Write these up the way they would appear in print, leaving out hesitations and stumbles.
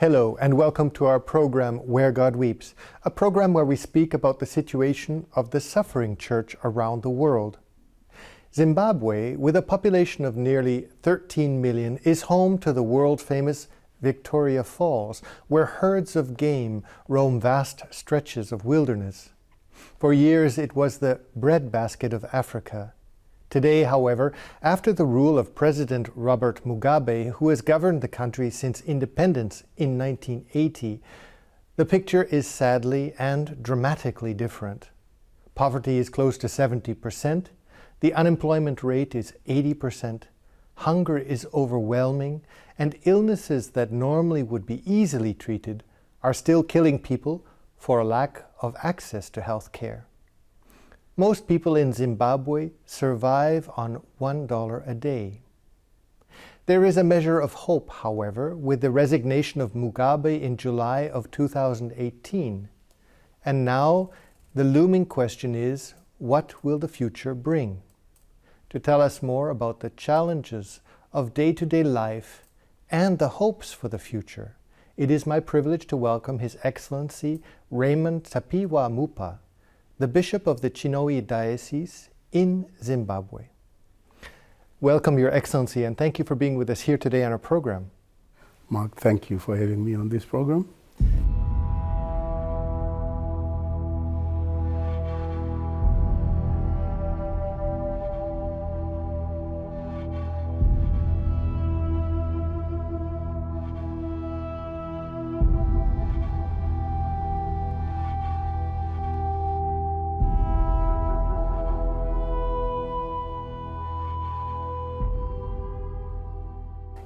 Hello and welcome to our program Where God Weeps, a program where we speak about the situation of the suffering church around the world. Zimbabwe, with a population of nearly 13 million, is home to the world-famous Victoria Falls, where herds of game roam vast stretches of wilderness. For years it was the breadbasket of Africa. Today, however, after the rule of President Robert Mugabe, who has governed the country since independence in 1980, the picture is sadly and dramatically different. Poverty is close to 70%, the unemployment rate is 80%, hunger is overwhelming, and illnesses that normally would be easily treated are still killing people for a lack of access to health care. Most people in Zimbabwe survive on $1 a day. There is a measure of hope, however, with the resignation of Mugabe in July of 2018. And now the looming question is, what will the future bring? To tell us more about the challenges of day-to-day life and the hopes for the future, it is my privilege to welcome His Excellency Raymond Tapiwa Mupa, the Bishop of the Chinhoyi diocese in Zimbabwe. Welcome, Your Excellency, and thank you for being with us here today on our program. Mark, thank you for having me on this program.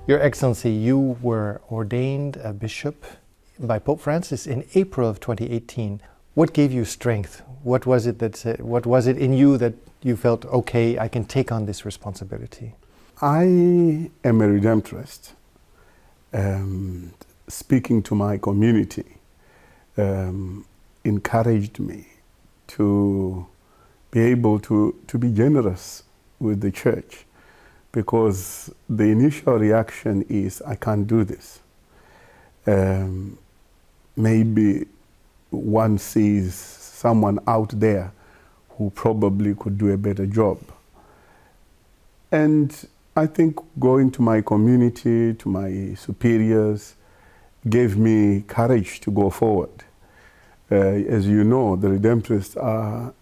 Your Excellency, you were ordained a bishop by Pope Francis in April of 2018. What gave you strength? What was it in you that you felt, okay, I can take on this responsibility? I am a Redemptorist. Speaking to my community encouraged me to be able to be generous with the church, because the initial reaction is, I can't do this. Maybe one sees someone out there who probably could do a better job. And I think going to my community, to my superiors, gave me courage to go forward. As you know, the Redemptorists are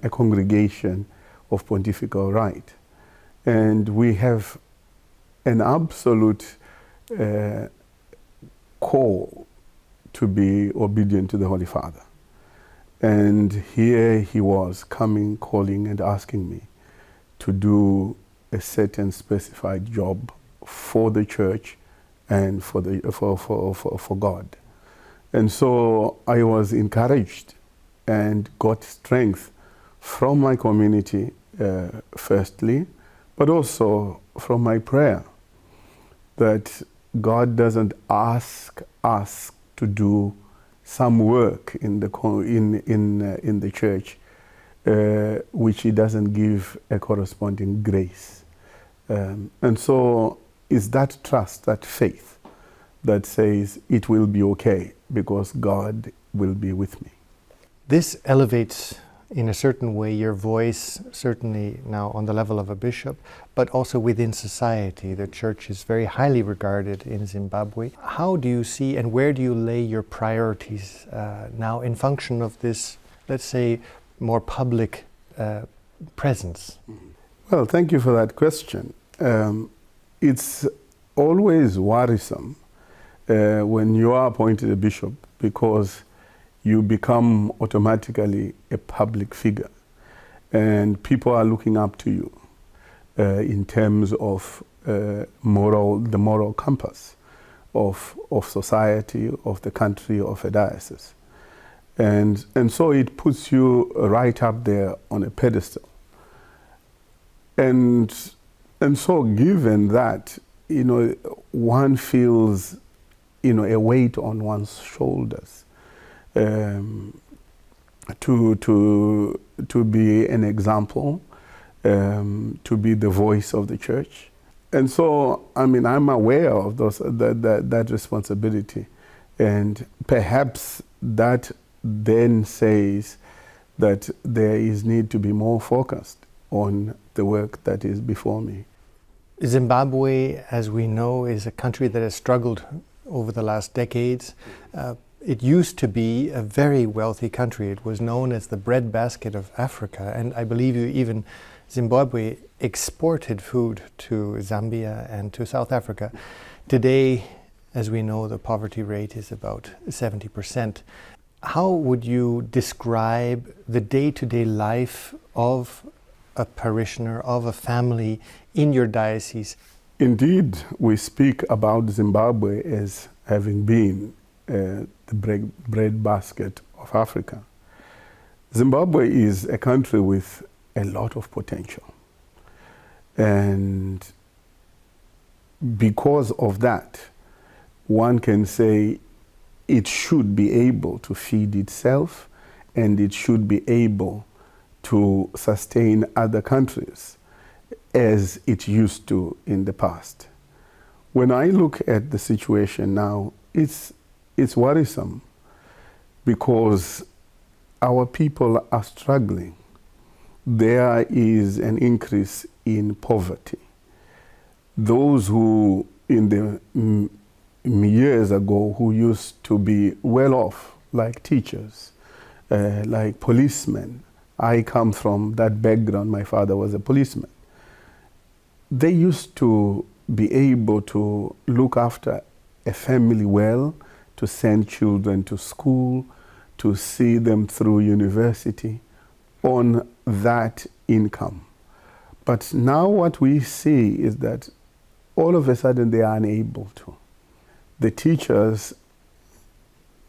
a congregation of pontifical right. And we have an absolute call to be obedient to the Holy Father. And here he was coming, calling and asking me to do a certain specified job for the church and for God. And so I was encouraged and got strength from my community, firstly, but also from my prayer, that God doesn't ask us to do some work in the church which He doesn't give a corresponding grace. And so it's that trust, that faith, that says it will be okay because God will be with me. This elevates, in a certain way, your voice, certainly now on the level of a bishop, but also within society. The church is very highly regarded in Zimbabwe. How do you see and where do you lay your priorities now in function of this, let's say, more public presence? Well, thank you for that question. It's always worrisome when you are appointed a bishop, because you become automatically a public figure, and people are looking up to you in terms of the moral compass of society, of the country, of a diocese. And so it puts you right up there on a pedestal. And so given that, one feels, a weight on one's shoulders. To be an example, to be the voice of the church. And so, I mean, I'm aware of that responsibility. And perhaps that then says that there is need to be more focused on the work that is before me. Zimbabwe, as we know, is a country that has struggled over the last decades. It used to be a very wealthy country. It was known as the breadbasket of Africa, and I believe even Zimbabwe exported food to Zambia and to South Africa. Today, as we know, the poverty rate is about 70%. How would you describe the day-to-day life of a parishioner, of a family in your diocese? Indeed, we speak about Zimbabwe as having been the breadbasket of Africa. Zimbabwe is a country with a lot of potential. And because of that, one can say it should be able to feed itself, and it should be able to sustain other countries as it used to in the past. When I look at the situation now, it's worrisome because our people are struggling. There is an increase in poverty. Those who in the years ago who used to be well off, like teachers, like policemen. I come from that background. My father was a policeman. They used to be able to look after a family well, to send children to school, to see them through university on that income. But now what we see is that all of a sudden they are unable to. The teachers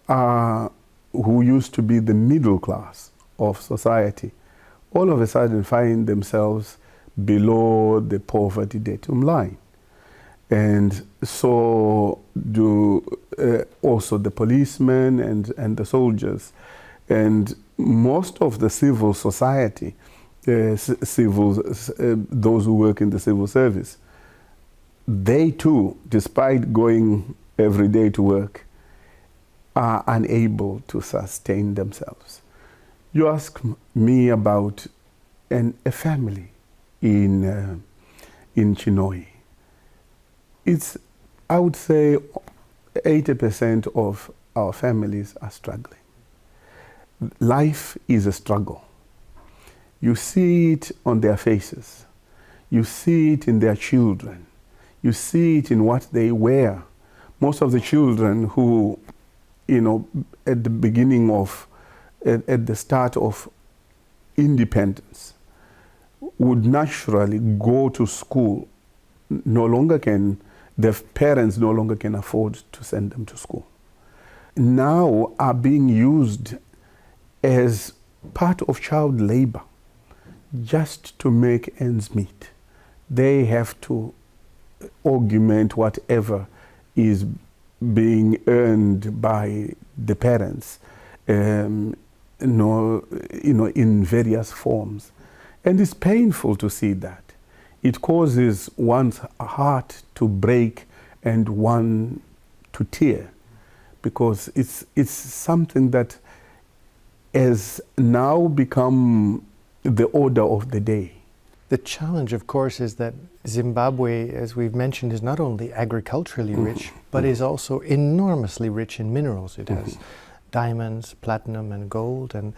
who used to be the middle class of society, all of a sudden find themselves below the poverty datum line. And so do also the policemen and the soldiers. And most of the civil society, those who work in the civil service, they too, despite going every day to work, are unable to sustain themselves. You ask me about a family in Chinhoyi. It's, I would say, 80% of our families are struggling. Life is a struggle. You see it on their faces. You see it in their children. You see it in what they wear. Most of the children who, at the beginning of, at the start of independence, would naturally go to school, their parents no longer can afford to send them to school. Now are being used as part of child labor just to make ends meet. They have to augment whatever is being earned by the parents, in various forms. And it's painful to see that. It causes one's heart to break and one to tear, because it's something that has now become the order of the day. The challenge, of course, is that Zimbabwe, as we've mentioned, is not only agriculturally rich, but is also enormously rich in minerals. It has diamonds, platinum, and gold. And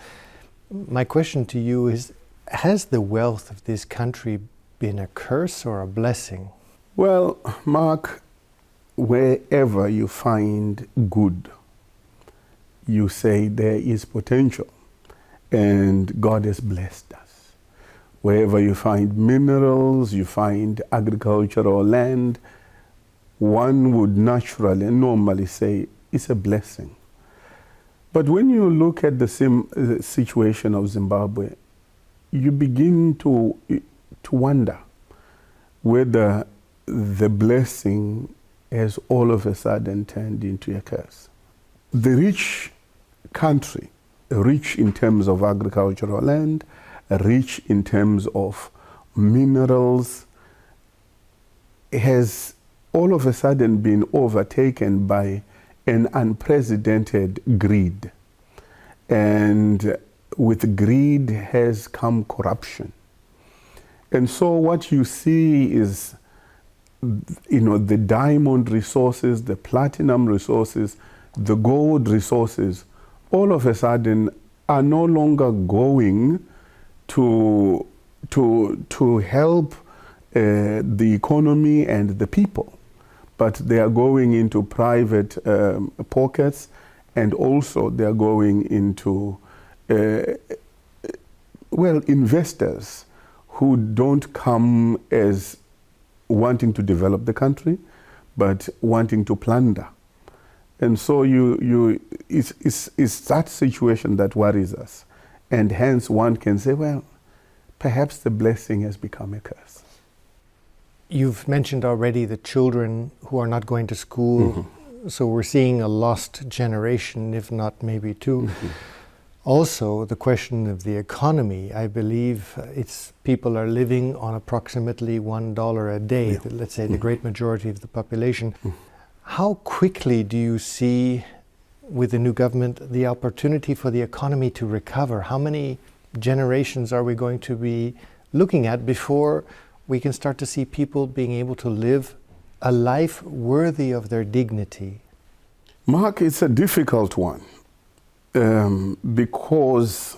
my question to you is, has the wealth of this country been a curse or a blessing? Well, Mark, wherever you find good, you say there is potential, and God has blessed us. Wherever you find minerals, you find agricultural land, one would naturally and normally say it's a blessing. But when you look at the situation of Zimbabwe, you begin to wonder whether the blessing has all of a sudden turned into a curse. The rich country, rich in terms of agricultural land, rich in terms of minerals, has all of a sudden been overtaken by an unprecedented greed. And with greed has come corruption. And so what you see is, the diamond resources, the platinum resources, the gold resources, all of a sudden are no longer going to help the economy and the people, but they are going into private pockets, and also they are going into investors who don't come as wanting to develop the country, but wanting to plunder. And so it's that situation that worries us. And hence one can say, well, perhaps the blessing has become a curse. You've mentioned already the children who are not going to school. Mm-hmm. So we're seeing a lost generation, if not maybe two. Mm-hmm. Also, the question of the economy, I believe people are living on approximately $1 a day, yeah. Let's say the great majority of the population. How quickly do you see, with the new government, the opportunity for the economy to recover? How many generations are we going to be looking at before we can start to see people being able to live a life worthy of their dignity? Mark, it's a difficult one. Because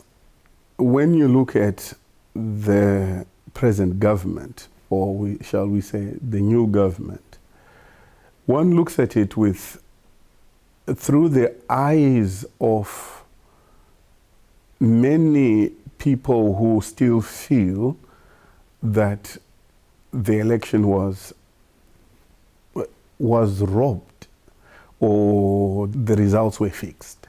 when you look at the present government, or shall we say the new government, one looks at it through the eyes of many people who still feel that the election was robbed, or the results were fixed.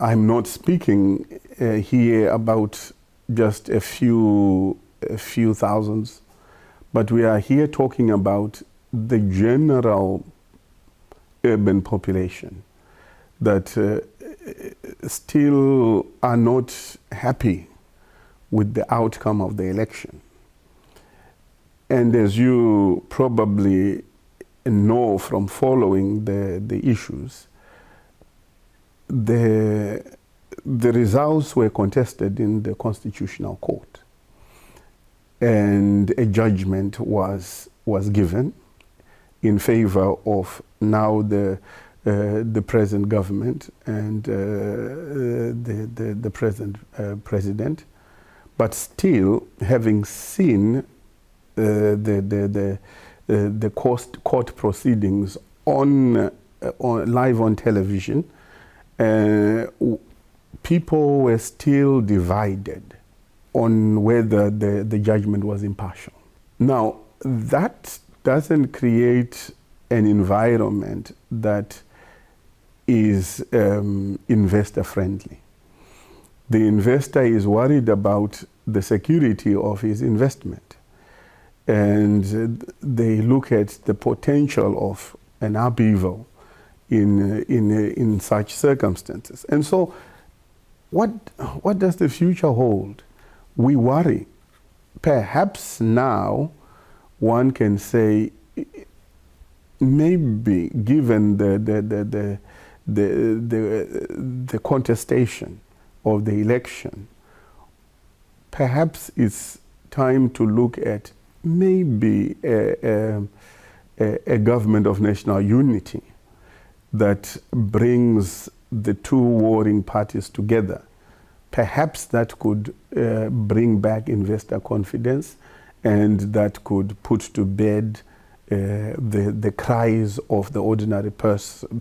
I'm not speaking here about just a few thousands, but we are here talking about the general urban population that still are not happy with the outcome of the election. And as you probably know from following the issues, the results were contested in the Constitutional Court, and a judgment was given in favor of now the present government and the present president. But still, having seen the court proceedings on live on television, people were still divided on whether the judgment was impartial. Now, that doesn't create an environment that is investor friendly. The investor is worried about the security of his investment, and they look at the potential of an upheaval in such circumstances. And so what does the future hold? We worry. Perhaps now one can say, maybe given the contestation of the election, perhaps it's time to look at maybe a government of national unity that brings the two warring parties together. Perhaps that could bring back investor confidence, and that could put to bed the cries of the ordinary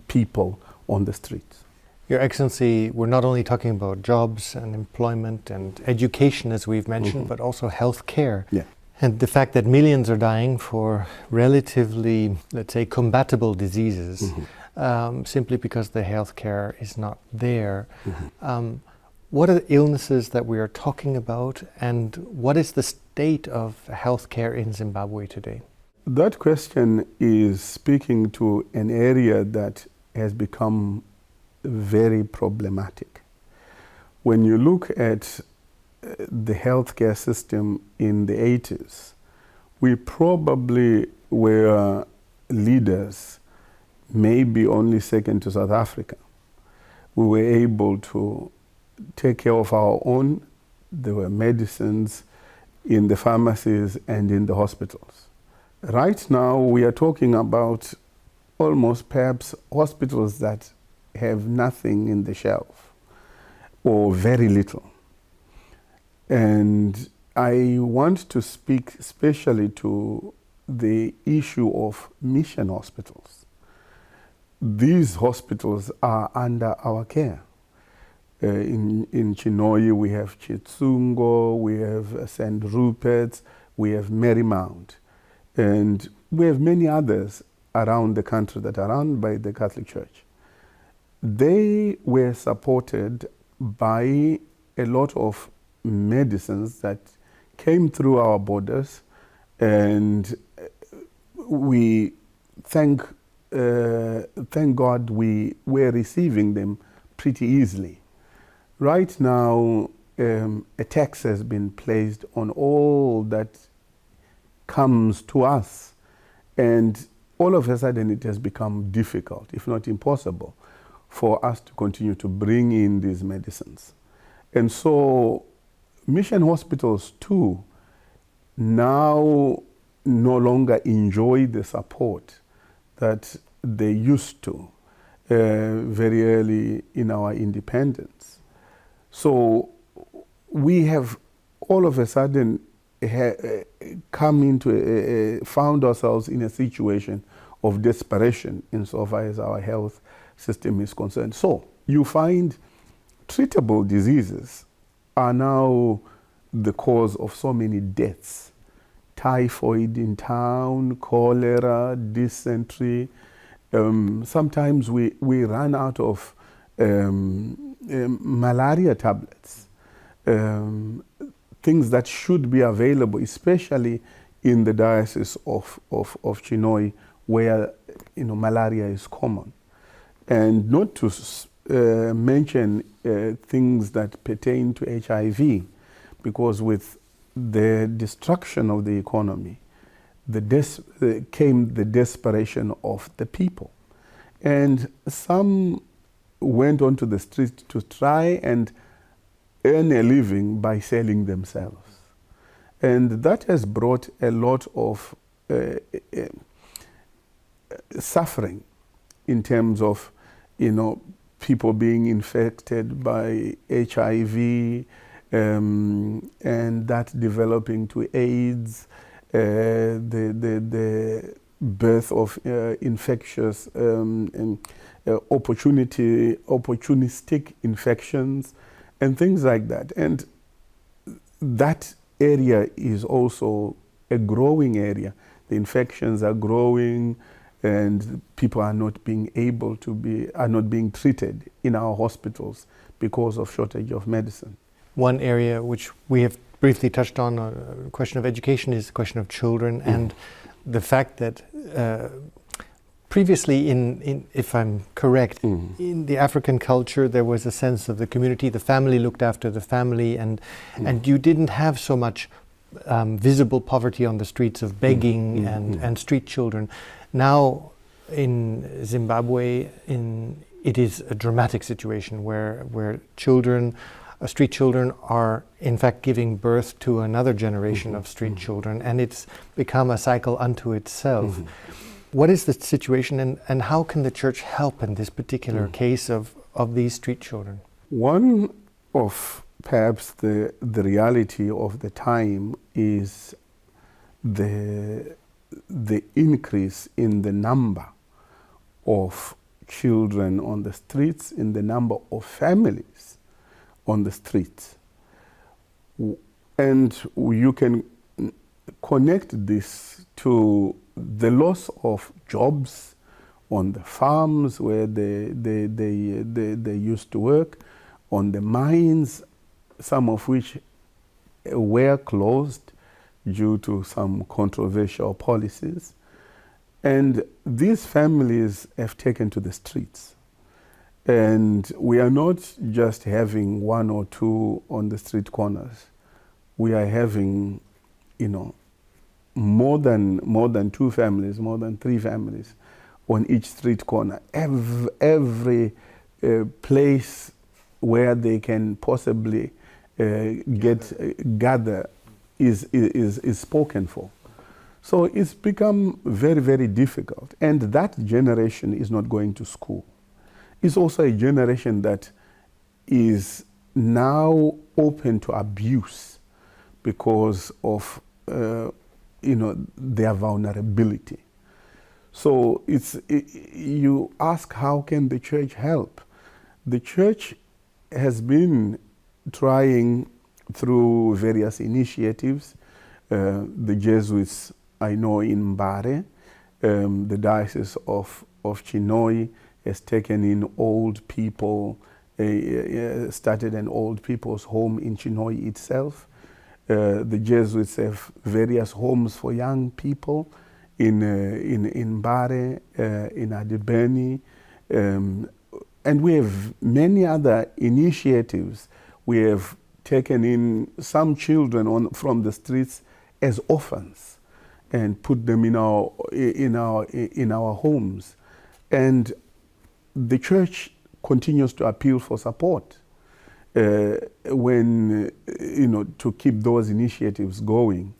people on the streets. Your Excellency, we're not only talking about jobs and employment and education, as we've mentioned, mm-hmm. but also health care. Yeah. And the fact that millions are dying for relatively, let's say, combatable diseases, mm-hmm. simply because the health care is not there. Mm-hmm. What are the illnesses that we are talking about, and what is the state of health care in Zimbabwe today? That question is speaking to an area that has become very problematic. When you look at the healthcare system in the 80s, We probably were leaders, maybe only second to South Africa. We were able to take care of our own. There were medicines in the pharmacies and in the hospitals. Right now, we are talking about almost perhaps hospitals that have nothing in the shelf or very little. And I want to speak especially to the issue of mission hospitals. These hospitals are under our care. In Chinhoyi, we have Chitsungo, we have St. Rupert's, we have Marymount, and we have many others around the country that are run by the Catholic Church. They were supported by a lot of medicines that came through our borders, and we thank God we were receiving them pretty easily. Right now, a tax has been placed on all that comes to us, and all of a sudden it has become difficult, if not impossible, for us to continue to bring in these medicines. And so mission hospitals too now no longer enjoy the support that they used to very early in our independence. So we have all of a sudden found ourselves in a situation of desperation insofar as our health system is concerned. So you find treatable diseases are now the cause of so many deaths. Typhoid in town, cholera, dysentery. Sometimes we run out of malaria tablets. Things that should be available, especially in the diocese of Chinhoyi, where malaria is common. And not to mention things that pertain to HIV, because with the destruction of the economy, came the desperation of the people. And some went onto the street to try and earn a living by selling themselves. And that has brought a lot of suffering in terms of, people being infected by HIV, and that developing to AIDS, the birth of infectious opportunistic infections and things like that. And that area is also a growing area. The infections are growing, and people are not being treated in our hospitals because of shortage of medicine. One area which we have briefly touched on, a question of education, is the question of children, and the fact that previously, if I'm correct, in the African culture, there was a sense of the community. The family looked after the family, and you didn't have so much visible poverty on the streets of begging and street children. Now, in Zimbabwe, it is a dramatic situation where children, street children, are in fact giving birth to another generation of street children, and it's become a cycle unto itself. What is the situation, and how can the church help in this particular case of these street children? One of perhaps the reality of the time is the increase in the number of children on the streets, in the number of families on the streets. And you can connect this to the loss of jobs on the farms where they used to work, on the mines, some of which were closed due to some controversial policies. And these families have taken to the streets. And we are not just having one or two on the street corners. We are having, more than 2 families, more than 3 families on each street corner. Every place where they can possibly gather is spoken for. So it's become very, very difficult. And that generation is not going to school. It's also a generation that is now open to abuse because of their vulnerability. So you ask, how can the church help? The church has been trying through various initiatives. The Jesuits, I know in Mbare, the diocese of Chinhoyi has taken in old people, started an old people's home in Chinhoyi itself. The Jesuits have various homes for young people in Mbare, in Adibeni, and we have many other initiatives. We have taken in some children from the streets as orphans and put them in our homes. And the church continues to appeal for support to keep those initiatives going.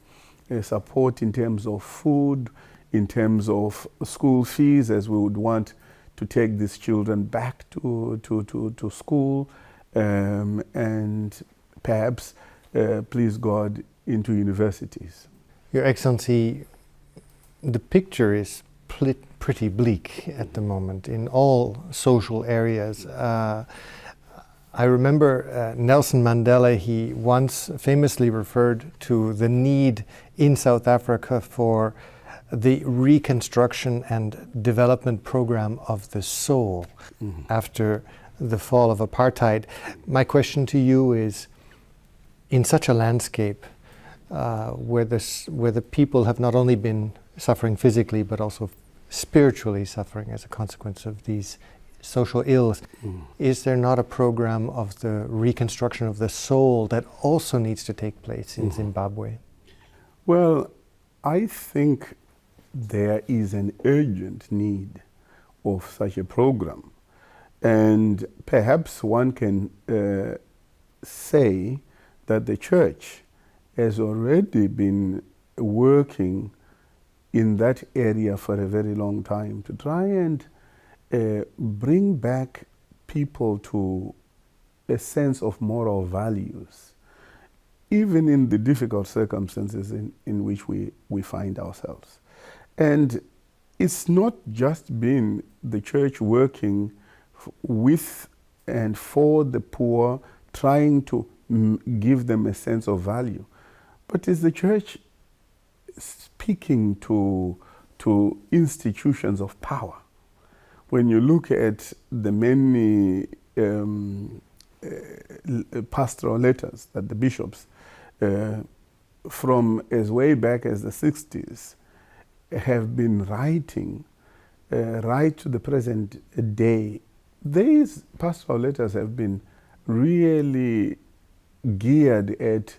Support in terms of food, in terms of school fees, as we would want to take these children back to school, and perhaps, please God, into universities. Your Excellency, the picture is pretty bleak at the moment in all social areas. I remember Nelson Mandela, he once famously referred to the need in South Africa for the Reconstruction and Development Program of the soul after the fall of apartheid. My question to you is, in such a landscape where the people have not only been suffering physically but also spiritually suffering as a consequence of these social ills, is there not a program of the reconstruction of the soul that also needs to take place in Zimbabwe? Well, I think there is an urgent need of such a program. And perhaps one can say that the church has already been working in that area for a very long time to try and bring back people to a sense of moral values, even in the difficult circumstances in which we find ourselves. And it's not just been the church working with and for the poor, trying to give them a sense of value, but it's the church speaking to institutions of power. When you look at the many pastoral letters that the bishops from as way back as the 60s have been writing right to the present day, these pastoral letters have been really geared at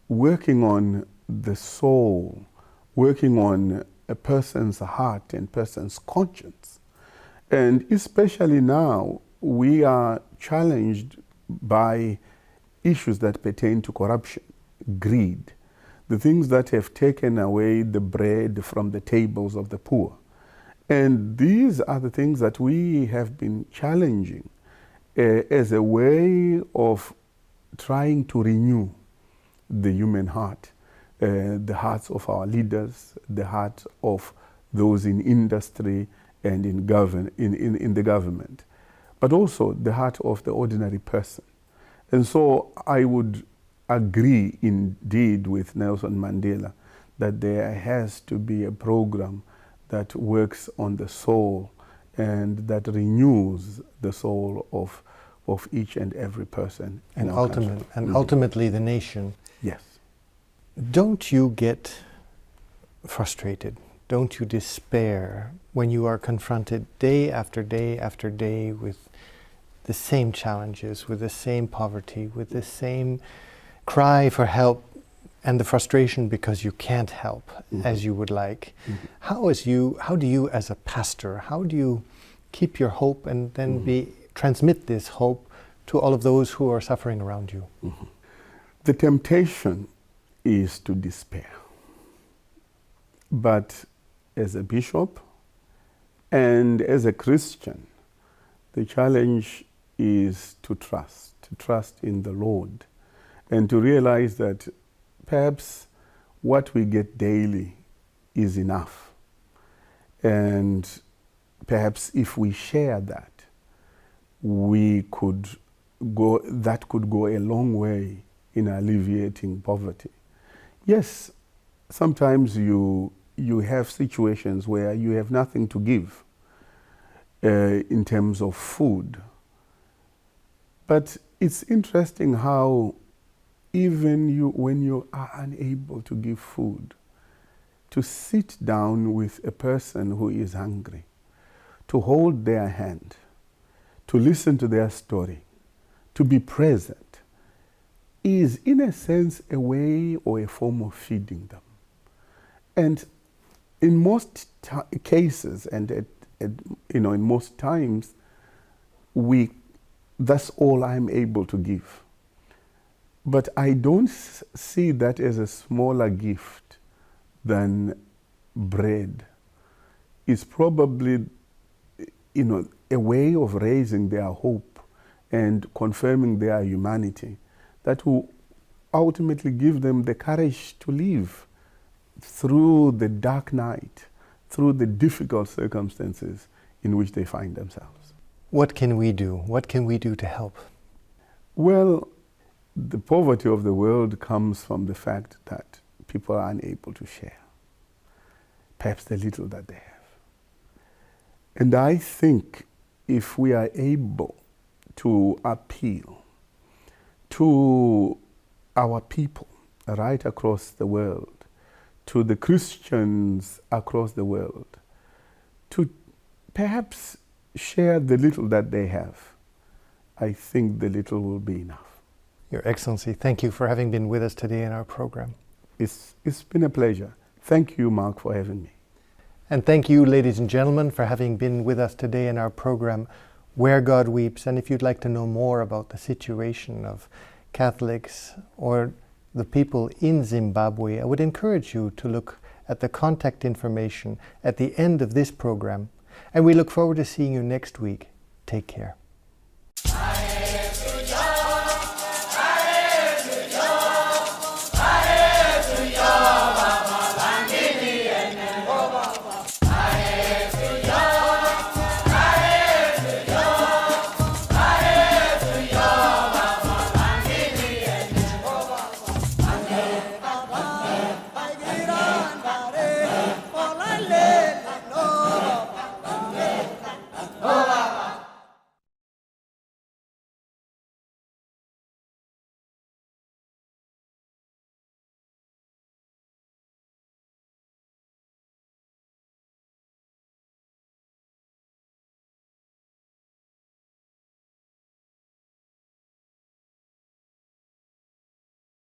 working on the soul, working on a person's heart and person's conscience. And especially now, we are challenged by issues that pertain to corruption, greed, the things that have taken away the bread from the tables of the poor. And these are the things that we have been challenging as a way of trying to renew the human heart, the hearts of our leaders, the heart of those in industry and in the government, but also the heart of the ordinary person. And so I would agree indeed with Nelson Mandela that there has to be a program that works on the soul and that renews the soul of each and every person in our country. Ultimately the nation. Yes. Don't you get frustrated? Don't you despair when you are confronted day after day after day with the same challenges, with the same poverty, with the same cry for help and the frustration because you can't help as you would like. How do you as a pastor, how do you keep your hope and then transmit this hope to all of those who are suffering around you? The temptation is to despair. But as a bishop and as a Christian, the challenge is to trust in the Lord, and to realize that perhaps what we get daily is enough. And perhaps if we share that, that could go a long way in alleviating poverty. Yes, sometimes you have situations where you have nothing to give in terms of food. But it's interesting how even when you are unable to give food, to sit down with a person who is hungry, to hold their hand, to listen to their story, to be present, is in a sense a way or a form of feeding them. And in most cases and in most times, that's all I'm able to give. But I don't see that as a smaller gift than bread. It's probably, a way of raising their hope and confirming their humanity that will ultimately give them the courage to live through the dark night, through the difficult circumstances in which they find themselves. What can we do? What can we do to help? Well, the poverty of the world comes from the fact that people are unable to share, perhaps the little that they have. And I think if we are able to appeal to our people right across the world, to the Christians across the world, to perhaps share the little that they have, I think the little will be enough. Your Excellency, thank you for having been with us today in our program. It's been a pleasure. Thank you, Mark, for having me. And thank you, ladies and gentlemen, for having been with us today in our program, Where God Weeps. And if you'd like to know more about the situation of Catholics or the people in Zimbabwe, I would encourage you to look at the contact information at the end of this program. And we look forward to seeing you next week. Take care.